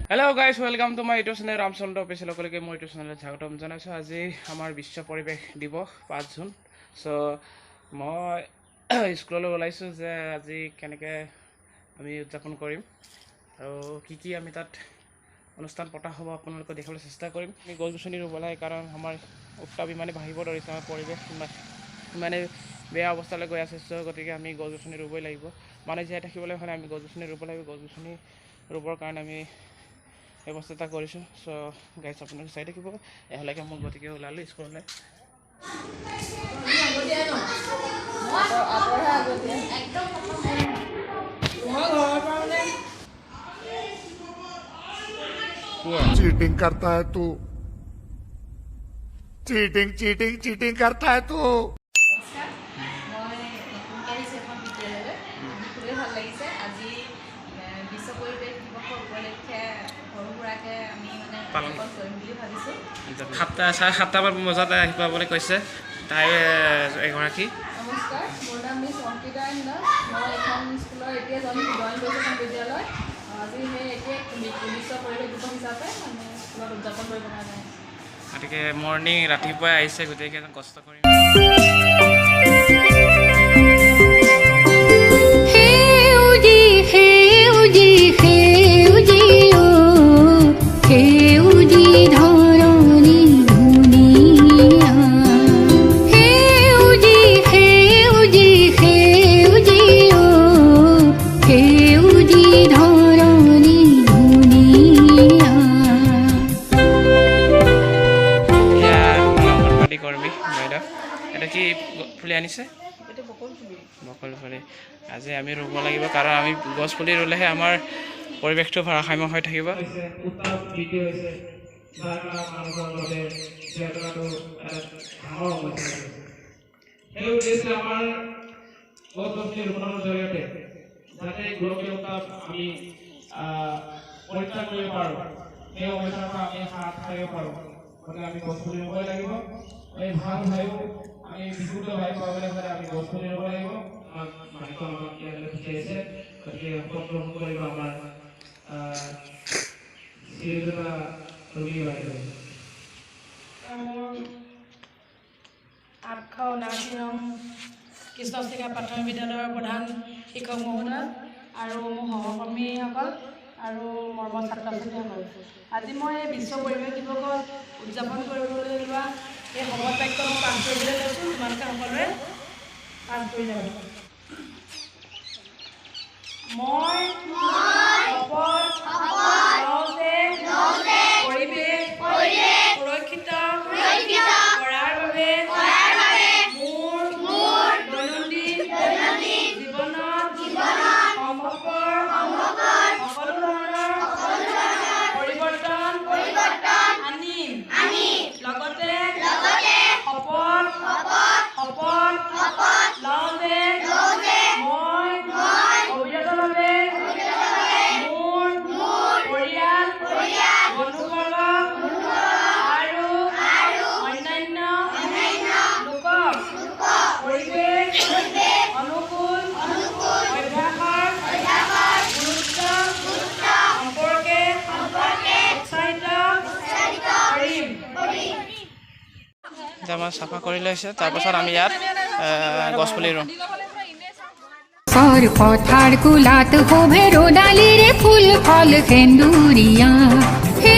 Hello guys, welcome to my YouTube channel Ramchandra Official Lokalike মই YouTube channel স্বাগতম জনাইছো আজি আমাৰ বিশ্ব পৰিৱেশ দিৱস 5 জুন সো মই স্কুললৈ ওলাইছো যে আজি কেনেকৈ আমি উদযাপন কৰিম আৰু কি আমি তাত অনুষ্ঠান পতা হ'ব আপোনালোকক দেখাবলৈ চেষ্টা কৰিম আমি গছগছনি ৰুব লাগে কাৰণ আমাৰ উত্তাপ ইমানে বাঢ়িব ধৰিছে আমাৰ পৰিৱেশ ইমানে বেয়া অৱস্থালৈ গৈ আছে সো গতিকে আমি গছগছনি ৰুবই লাগিব মানে জীয়াই থাকিবলৈ হ'লে আমি গছগছনি ৰুব লাগিব গছগছনি ৰুবৰ কাৰণে আমি ব্যৱস্থা কৰিছো সো গাইস আপোনালোকে চাই থাকিব এহলৈকে মই গতিকে ওলালো স্কুললৈ चीटिंग करता है तू चीटिंग करता है तू সাতটামান বজাত আহি পাবলৈ কৈছে তাই এগৰাকী নমস্কাৰ মোৰ নাম মিছ অংকিতা দাস মই এখন স্কুলৰ এতিয়া জইন কৰিছোঁ এখন বিদ্যালয় আজি সেই এতিয়া বিশ্ব পৰিৱেশ দিৱস হিচাপে আমি স্কুলত উদযাপন কৰিব কাৰণে গতিকে মৰ্ণিং ৰাতিপুৱাই আহিছে গোটেইকেইজন কষ্ট কৰি ফুলি আনিছে বকল ফুলি আজি আমি ৰুব লাগিব কাৰণ আমি গছ পুলি ৰুলেহে আমাৰ পৰিৱেশটো ভাৰসাম্য হৈ থাকিব এই ভাল ভাইও আমি বিশুদ্ধ ভাই পাবলৈ হ'লে আমি গছ পুলি ৰুব লাগিব মালিক আমাক ইয়ালৈ পঠিয়াইছে গতিকে অংশগ্ৰহণ কৰিব আমাৰ শ্ৰীযুতা ৰবি বাইদেউ 879 নং কৃষ্ণচেকা প্ৰাথমিক বিদ্যালয়ৰ প্ৰধান শিক্ষক মহোদয় আৰু মোৰ সহকৰ্মীসকল আৰু মৰমৰ ছাত্ৰ ছাত্ৰীসকল আজি মই বিশ্ব পৰিৱেশ দিৱস উদযাপন কৰিবলৈ লোৱা এই শপত বাক্য মই পাঠ কৰিবলৈ লৈছোঁ তোমালোকে সকলোৱে পাঠ কৰি যাব মই শপত লওঁ যে পৰিৱেশ সুৰক্ষিত কৰাৰ বাবে মোৰ দৈনন্দিন জীৱনত সম্ভৱপৰ সকলো ধৰণৰ পৰিৱৰ্তন আনিম লগতে শপত লওঁ যে মই অবিৰতভাৱে মোৰ পৰিয়াল বন্ধুবৰ্গ আৰু অন্যান্য লোকক পৰিৱেশ অনুকূল অভ্যাসৰ গুৰুত্ব সম্পৰ্কে উৎসাহিত কৰিম আমাৰ চাফা কৰি লৈছে তাৰপাছত আমি ইয়াত গছ পুলি ৰুম और पथार कुलात हो भेरो डाली रे फूल फल केंदुरिया हे